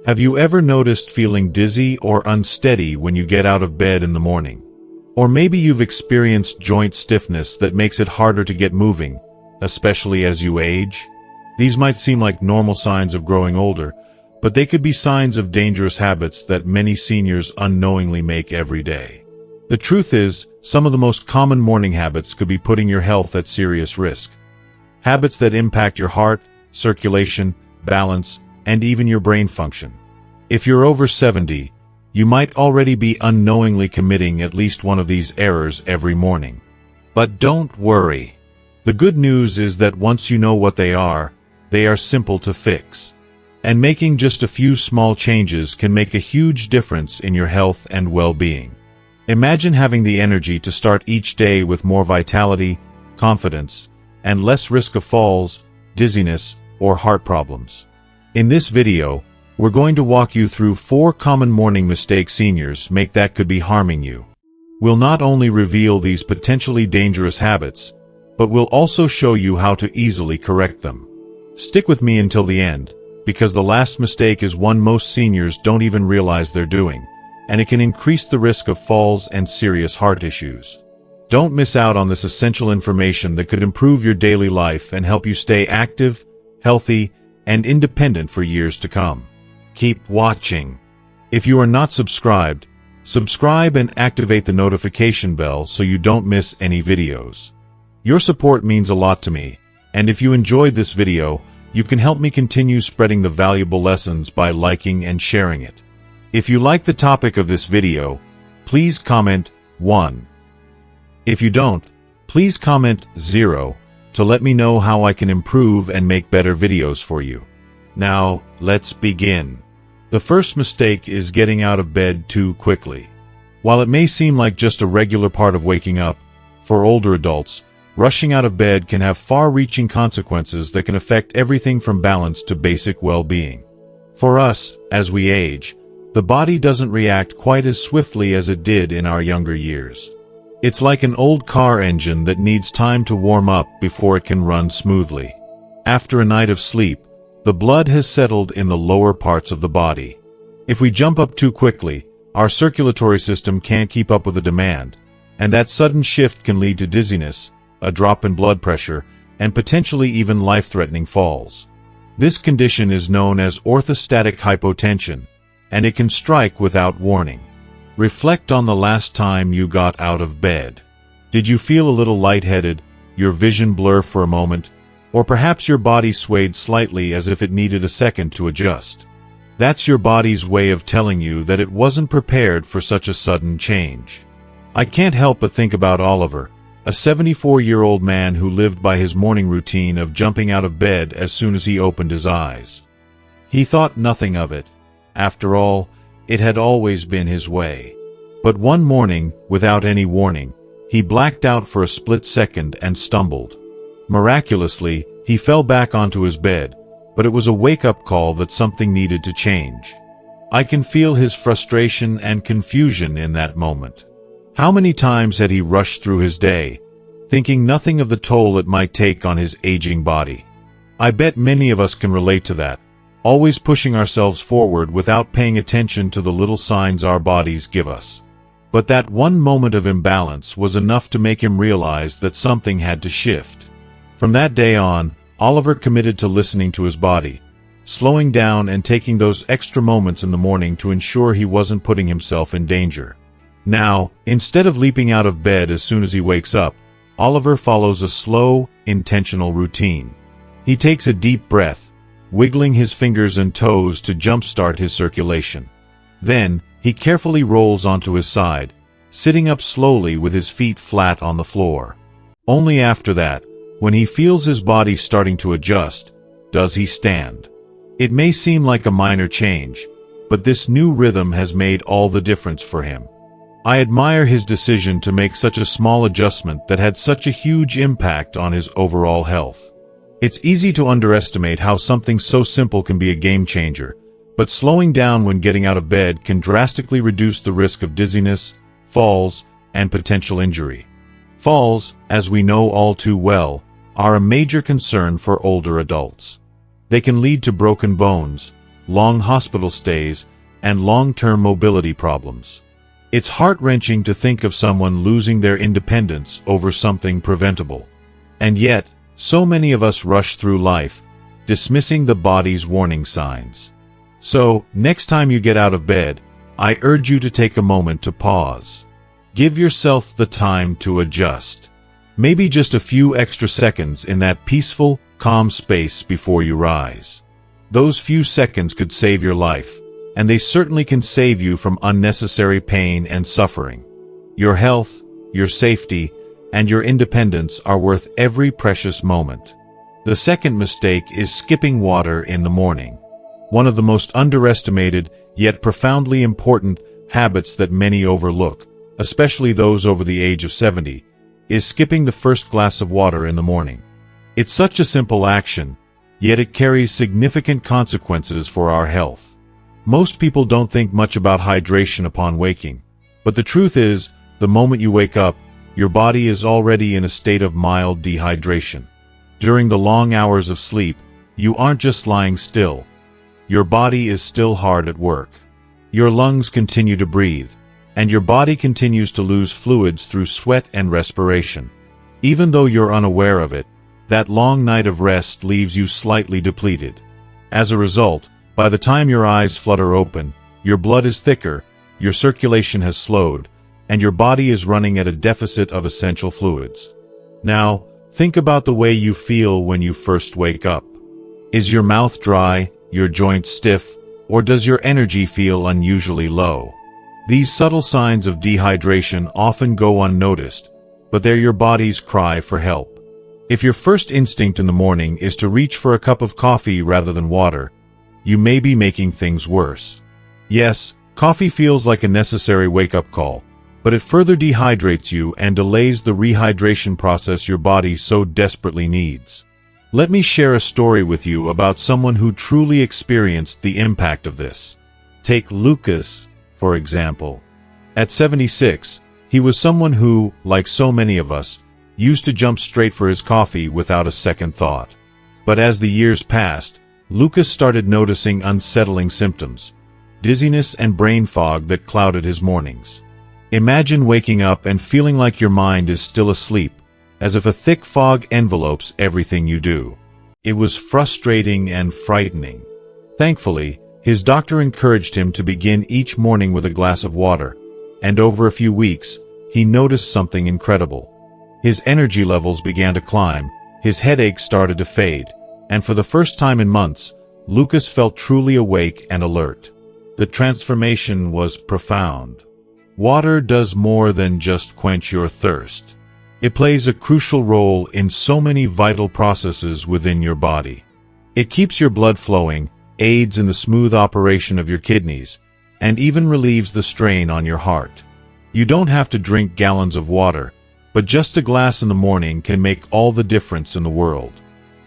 Have you ever noticed feeling dizzy or unsteady when you get out of bed in the morning? Or maybe you've experienced joint stiffness that makes it harder to get moving, especially as you age? These might seem like normal signs of growing older, but they could be signs of dangerous habits that many seniors unknowingly make every day. The truth is, some of the most common morning habits could be putting your health at serious risk. Habits that impact your heart, circulation, balance, and even your brain function. If you're over 70, you might already be unknowingly committing at least one of these errors every morning. But don't worry. The good news is that once you know what they are simple to fix. And making just a few small changes can make a huge difference in your health and well-being. Imagine having the energy to start each day with more vitality, confidence, and less risk of falls, dizziness, or heart problems. In this video, we're going to walk you through 4 common morning mistakes seniors make that could be harming you. We'll not only reveal these potentially dangerous habits, but we'll also show you how to easily correct them. Stick with me until the end, because the last mistake is one most seniors don't even realize they're doing, and it can increase the risk of falls and serious heart issues. Don't miss out on this essential information that could improve your daily life and help you stay active, healthy, and independent for years to come. Keep watching. If you are not subscribed, subscribe and activate the notification bell so you don't miss any videos. Your support means a lot to me, and if you enjoyed this video, you can help me continue spreading the valuable lessons by liking and sharing it. If you like the topic of this video, please comment 1. If you don't, please comment 0 to let me know how I can improve and make better videos for you. Now, let's begin. The first mistake is getting out of bed too quickly. While it may seem like just a regular part of waking up, for older adults, rushing out of bed can have far-reaching consequences that can affect everything from balance to basic well-being. For us, as we age, the body doesn't react quite as swiftly as it did in our younger years. It's like an old car engine that needs time to warm up before it can run smoothly. After a night of sleep, the blood has settled in the lower parts of the body. If we jump up too quickly, our circulatory system can't keep up with the demand, and that sudden shift can lead to dizziness, a drop in blood pressure, and potentially even life-threatening falls. This condition is known as orthostatic hypotension, and it can strike without warning. Reflect on the last time you got out of bed. Did you feel a little lightheaded, your vision blur for a moment, or perhaps your body swayed slightly as if it needed a second to adjust? That's your body's way of telling you that it wasn't prepared for such a sudden change. I can't help but think about Oliver, a 74-year-old man who lived by his morning routine of jumping out of bed as soon as he opened his eyes. He thought nothing of it. After all, it had always been his way. But one morning, without any warning, he blacked out for a split second and stumbled. Miraculously, he fell back onto his bed, but it was a wake-up call that something needed to change. I can feel his frustration and confusion in that moment. How many times had he rushed through his day, thinking nothing of the toll it might take on his aging body? I bet many of us can relate to that, always pushing ourselves forward without paying attention to the little signs our bodies give us. But that one moment of imbalance was enough to make him realize that something had to shift. From that day on, Oliver committed to listening to his body, slowing down and taking those extra moments in the morning to ensure he wasn't putting himself in danger. Now, instead of leaping out of bed as soon as he wakes up, Oliver follows a slow, intentional routine. He takes a deep breath, wiggling his fingers and toes to jumpstart his circulation. Then, he carefully rolls onto his side, sitting up slowly with his feet flat on the floor. Only after that, when he feels his body starting to adjust, does he stand. It may seem like a minor change, but this new rhythm has made all the difference for him. I admire his decision to make such a small adjustment that had such a huge impact on his overall health. It's easy to underestimate how something so simple can be a game changer, but slowing down when getting out of bed can drastically reduce the risk of dizziness, falls, and potential injury. Falls, as we know all too well, are a major concern for older adults. They can lead to broken bones, long hospital stays, and long-term mobility problems. It's heart-wrenching to think of someone losing their independence over something preventable. And yet, so many of us rush through life, dismissing the body's warning signs. So, next time you get out of bed, I urge you to take a moment to pause. Give yourself the time to adjust. Maybe just a few extra seconds in that peaceful, calm space before you rise. Those few seconds could save your life, and they certainly can save you from unnecessary pain and suffering. Your health, your safety, and your independence are worth every precious moment. The second mistake is skipping water in the morning. One of the most underestimated, yet profoundly important, habits that many overlook, especially those over the age of 70, is skipping the first glass of water in the morning. It's such a simple action, yet it carries significant consequences for our health. Most people don't think much about hydration upon waking, but the truth is, the moment you wake up, your body is already in a state of mild dehydration. During the long hours of sleep, you aren't just lying still. Your body is still hard at work. Your lungs continue to breathe, and your body continues to lose fluids through sweat and respiration. Even though you're unaware of it, that long night of rest leaves you slightly depleted. As a result, by the time your eyes flutter open, your blood is thicker, your circulation has slowed, and your body is running at a deficit of essential fluids. Now, think about the way you feel when you first wake up. Is your mouth dry, your joints stiff, or does your energy feel unusually low? These subtle signs of dehydration often go unnoticed, but they're your body's cry for help. If your first instinct in the morning is to reach for a cup of coffee rather than water, you may be making things worse. Yes, coffee feels like a necessary wake-up call, but it further dehydrates you and delays the rehydration process your body so desperately needs. Let me share a story with you about someone who truly experienced the impact of this. Take Lucas, for example. At 76, he was someone who, like so many of us, used to jump straight for his coffee without a second thought. But as the years passed, Lucas started noticing unsettling symptoms, dizziness and brain fog that clouded his mornings. Imagine waking up and feeling like your mind is still asleep, as if a thick fog envelopes everything you do. It was frustrating and frightening. Thankfully, his doctor encouraged him to begin each morning with a glass of water, and over a few weeks, he noticed something incredible. His energy levels began to climb, his headaches started to fade, and for the first time in months, Lucas felt truly awake and alert. The transformation was profound. Water does more than just quench your thirst. It plays a crucial role in so many vital processes within your body. It keeps your blood flowing, aids in the smooth operation of your kidneys, and even relieves the strain on your heart. You don't have to drink gallons of water, but just a glass in the morning can make all the difference in the world.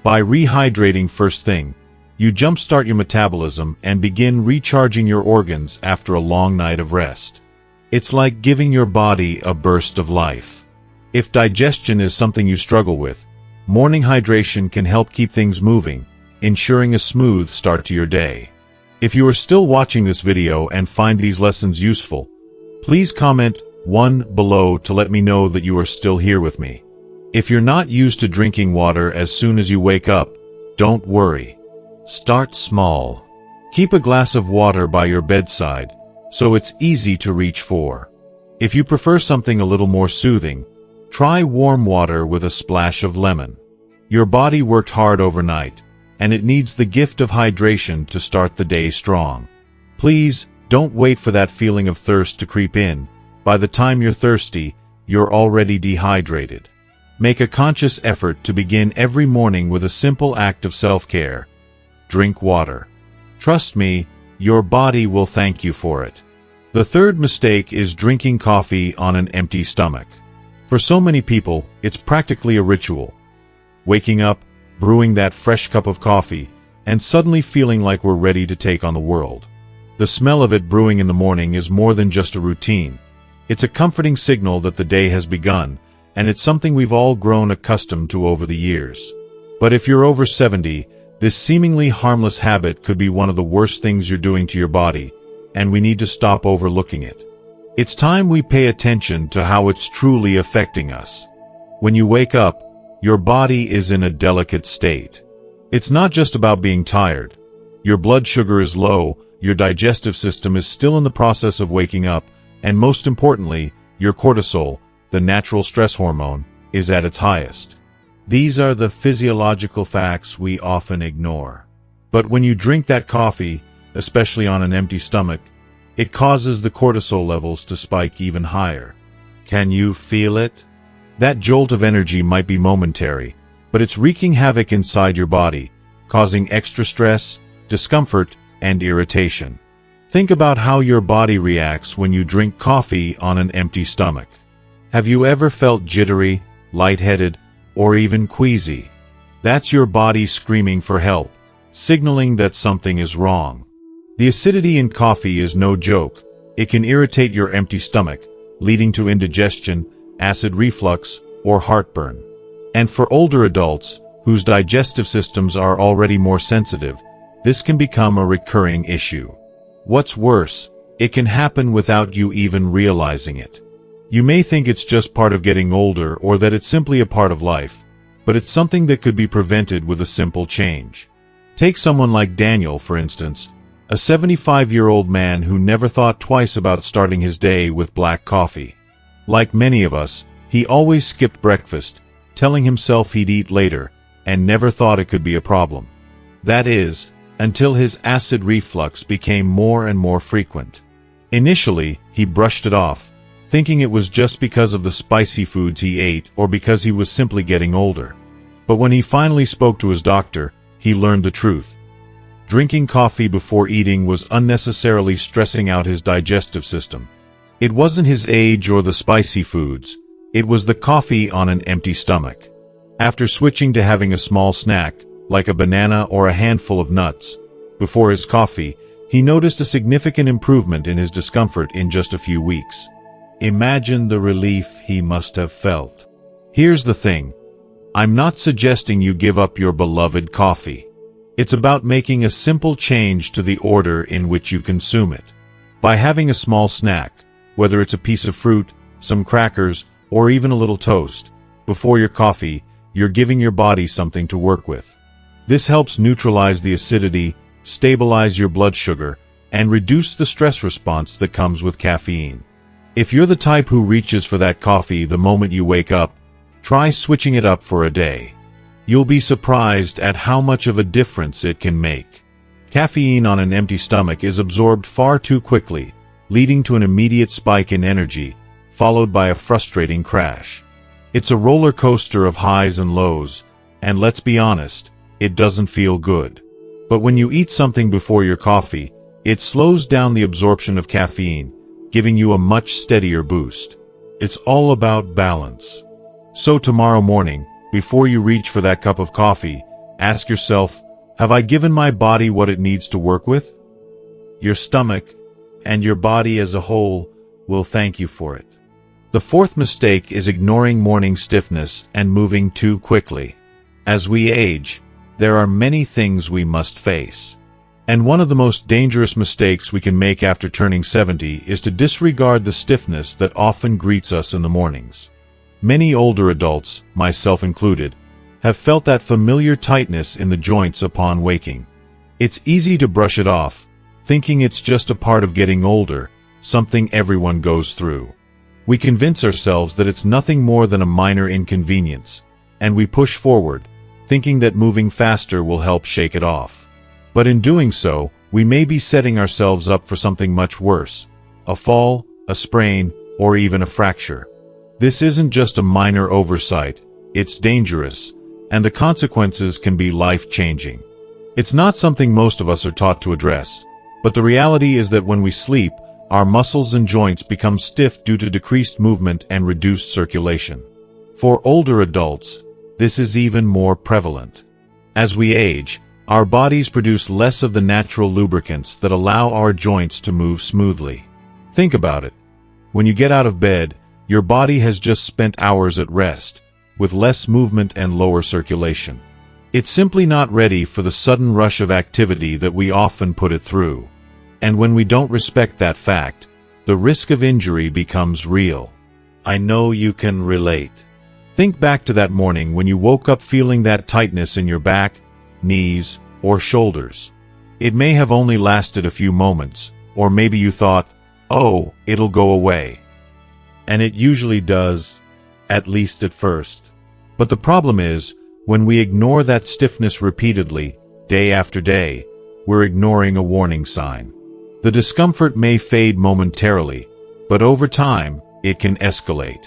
By rehydrating first thing, you jumpstart your metabolism and begin recharging your organs after a long night of rest. It's like giving your body a burst of life. If digestion is something you struggle with, morning hydration can help keep things moving, ensuring a smooth start to your day. If you are still watching this video and find these lessons useful, please comment 1 below to let me know that you are still here with me. If you're not used to drinking water as soon as you wake up, don't worry. Start small. Keep a glass of water by your bedside, so it's easy to reach for. If you prefer something a little more soothing, try warm water with a splash of lemon. Your body worked hard overnight, and it needs the gift of hydration to start the day strong. Please, don't wait for that feeling of thirst to creep in. By the time you're thirsty, you're already dehydrated. Make a conscious effort to begin every morning with a simple act of self-care. Drink water. Trust me, your body will thank you for it. The third mistake is drinking coffee on an empty stomach. For so many people, it's practically a ritual. Waking up, brewing that fresh cup of coffee, and suddenly feeling like we're ready to take on the world. The smell of it brewing in the morning is more than just a routine. It's a comforting signal that the day has begun, and it's something we've all grown accustomed to over the years. But if you're over 70, This seemingly harmless habit could be one of the worst things you're doing to your body, and we need to stop overlooking it. It's time we pay attention to how it's truly affecting us. When you wake up, your body is in a delicate state. It's not just about being tired. Your blood sugar is low, your digestive system is still in the process of waking up, and most importantly, your cortisol, the natural stress hormone, is at its highest. These are the physiological facts we often ignore. But when you drink that coffee, especially on an empty stomach, it causes the cortisol levels to spike even higher. Can you feel it? That jolt of energy might be momentary, but it's wreaking havoc inside your body, causing extra stress, discomfort, and irritation. Think about how your body reacts when you drink coffee on an empty stomach. Have you ever felt jittery, lightheaded, or even queasy? That's your body screaming for help, signaling that something is wrong. The acidity in coffee is no joke. It can irritate your empty stomach, leading to indigestion, acid reflux, or heartburn. And for older adults, whose digestive systems are already more sensitive, this can become a recurring issue. What's worse, it can happen without you even realizing it. You may think it's just part of getting older or that it's simply a part of life, but it's something that could be prevented with a simple change. Take someone like Daniel, for instance, a 75-year-old man who never thought twice about starting his day with black coffee. Like many of us, he always skipped breakfast, telling himself he'd eat later, and never thought it could be a problem. That is, until his acid reflux became more and more frequent. Initially, he brushed it off, thinking it was just because of the spicy foods he ate or because he was simply getting older. But when he finally spoke to his doctor, he learned the truth. Drinking coffee before eating was unnecessarily stressing out his digestive system. It wasn't his age or the spicy foods, it was the coffee on an empty stomach. After switching to having a small snack, like a banana or a handful of nuts, before his coffee, he noticed a significant improvement in his discomfort in just a few weeks. Imagine the relief he must have felt. Here's the thing. I'm not suggesting you give up your beloved coffee. It's about making a simple change to the order in which you consume it. By having a small snack, whether it's a piece of fruit, some crackers, or even a little toast, before your coffee, you're giving your body something to work with. This helps neutralize the acidity, stabilize your blood sugar, and reduce the stress response that comes with caffeine. If you're the type who reaches for that coffee the moment you wake up, try switching it up for a day. You'll be surprised at how much of a difference it can make. Caffeine on an empty stomach is absorbed far too quickly, leading to an immediate spike in energy, followed by a frustrating crash. It's a roller coaster of highs and lows, and let's be honest, it doesn't feel good. But when you eat something before your coffee, it slows down the absorption of caffeine, giving you a much steadier boost. It's all about balance. So tomorrow morning, before you reach for that cup of coffee, ask yourself, have I given my body what it needs to work with? Your stomach, and your body as a whole, will thank you for it. The fourth mistake is ignoring morning stiffness and moving too quickly. As we age, there are many things we must face. And one of the most dangerous mistakes we can make after turning 70 is to disregard the stiffness that often greets us in the mornings. Many older adults, myself included, have felt that familiar tightness in the joints upon waking. It's easy to brush it off, thinking it's just a part of getting older, something everyone goes through. We convince ourselves that it's nothing more than a minor inconvenience, and we push forward, thinking that moving faster will help shake it off. But in doing so, we may be setting ourselves up for something much worse: a fall, a sprain, or even a fracture. This isn't just a minor oversight, it's dangerous, and the consequences can be life-changing. It's not something most of us are taught to address, but the reality is that when we sleep, our muscles and joints become stiff due to decreased movement and reduced circulation. For older adults, this is even more prevalent. As we age, our bodies produce less of the natural lubricants that allow our joints to move smoothly. Think about it. When you get out of bed, your body has just spent hours at rest, with less movement and lower circulation. It's simply not ready for the sudden rush of activity that we often put it through. And when we don't respect that fact, the risk of injury becomes real. I know you can relate. Think back to that morning when you woke up feeling that tightness in your back, knees, or shoulders. It may have only lasted a few moments, or maybe you thought, "Oh, it'll go away." And it usually does, at least at first. But the problem is, when we ignore that stiffness repeatedly, day after day, we're ignoring a warning sign. The discomfort may fade momentarily, but over time, it can escalate.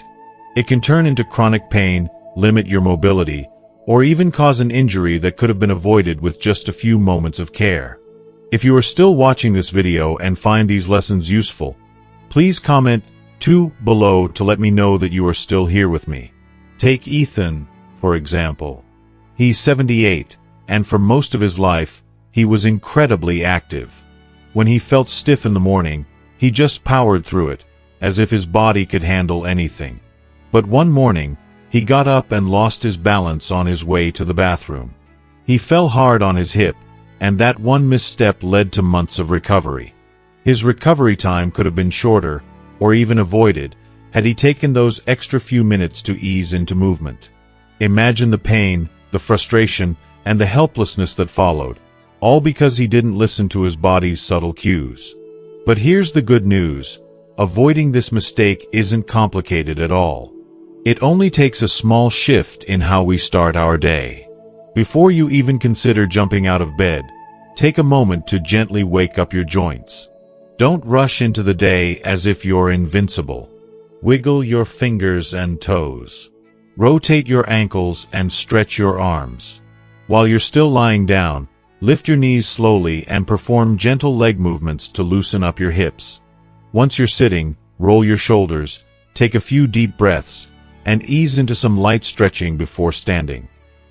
It can turn into chronic pain, limit your mobility, or even cause an injury that could have been avoided with just a few moments of care. If you are still watching this video and find these lessons useful, please comment 2 below to let me know that you are still here with me. Take Ethan, for example. He's 78, and for most of his life, he was incredibly active. When he felt stiff in the morning, he just powered through it, as if his body could handle anything. But one morning, he got up and lost his balance on his way to the bathroom. He fell hard on his hip, and that one misstep led to months of recovery. His recovery time could have been shorter, or even avoided, had he taken those extra few minutes to ease into movement. Imagine the pain, the frustration, and the helplessness that followed, all because he didn't listen to his body's subtle cues. But here's the good news. Avoiding this mistake isn't complicated at all. It only takes a small shift in how we start our day. Before you even consider jumping out of bed, take a moment to gently wake up your joints. Don't rush into the day as if you're invincible. Wiggle your fingers and toes. Rotate your ankles and stretch your arms. While you're still lying down, lift your knees slowly and perform gentle leg movements to loosen up your hips. Once you're sitting, roll your shoulders, take a few deep breaths, and ease into some light stretching before standing.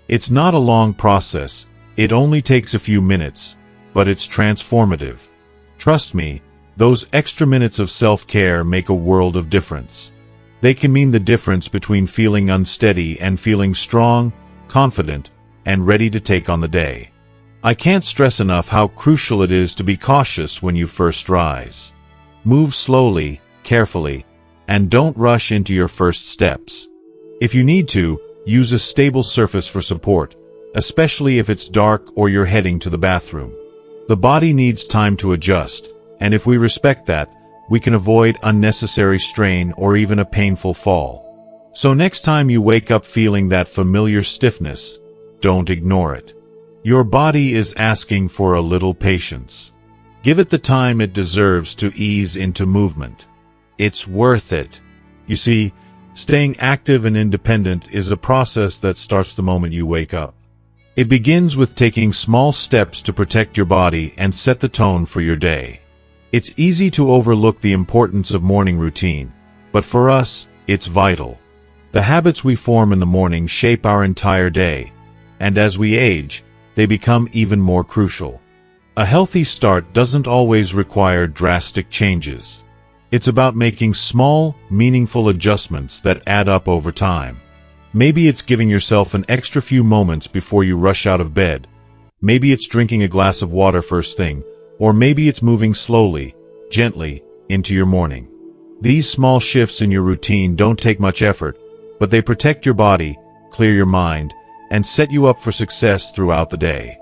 It's not a long process, it only takes a few minutes, but it's transformative. Trust me, those extra minutes of self-care make a world of difference. They can mean the difference between feeling unsteady and feeling strong, confident, and ready to take on the day. I can't stress enough how crucial it is to be cautious when you first rise. Move slowly, carefully, and don't rush into your first steps. If you need to, use a stable surface for support, especially if it's dark or you're heading to the bathroom. The body needs time to adjust, and if we respect that, we can avoid unnecessary strain or even a painful fall. So next time you wake up feeling that familiar stiffness, don't ignore it. Your body is asking for a little patience. Give it the time it deserves to ease into movement. It's worth it. You see, staying active and independent is a process that starts the moment you wake up. It begins with taking small steps to protect your body and set the tone for your day. It's easy to overlook the importance of morning routine, but for us, it's vital. The habits we form in the morning shape our entire day, and as we age, they become even more crucial. A healthy start doesn't always require drastic changes. It's about making small, meaningful adjustments that add up over time. Maybe it's giving yourself an extra few moments before you rush out of bed. Maybe it's drinking a glass of water first thing, or maybe it's moving slowly, gently, into your morning. These small shifts in your routine don't take much effort, but they protect your body, clear your mind, and set you up for success throughout the day.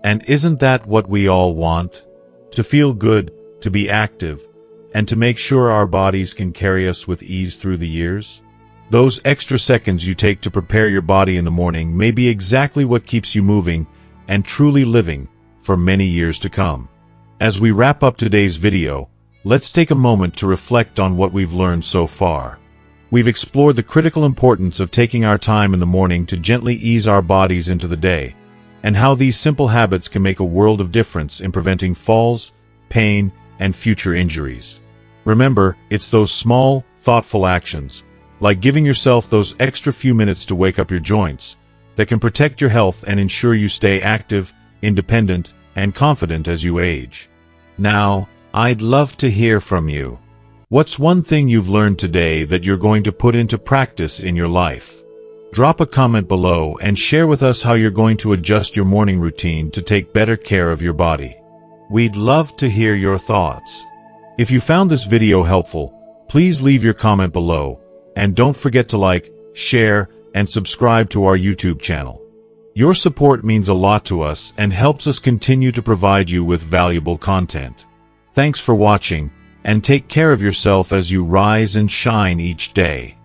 And isn't that what we all want? To feel good, to be active, and to make sure our bodies can carry us with ease through the years? Those extra seconds you take to prepare your body in the morning may be exactly what keeps you moving and truly living for many years to come. As we wrap up today's video, let's take a moment to reflect on what we've learned so far. We've explored the critical importance of taking our time in the morning to gently ease our bodies into the day, and how these simple habits can make a world of difference in preventing falls, pain, and future injuries. Remember, it's those small, thoughtful actions, like giving yourself those extra few minutes to wake up your joints, that can protect your health and ensure you stay active, independent, and confident as you age. Now, I'd love to hear from you. What's one thing you've learned today that you're going to put into practice in your life? Drop a comment below and share with us how you're going to adjust your morning routine to take better care of your body. We'd love to hear your thoughts. If you found this video helpful, please leave your comment below, and don't forget to like, share, and subscribe to our YouTube channel. Your support means a lot to us and helps us continue to provide you with valuable content. Thanks for watching, and take care of yourself as you rise and shine each day.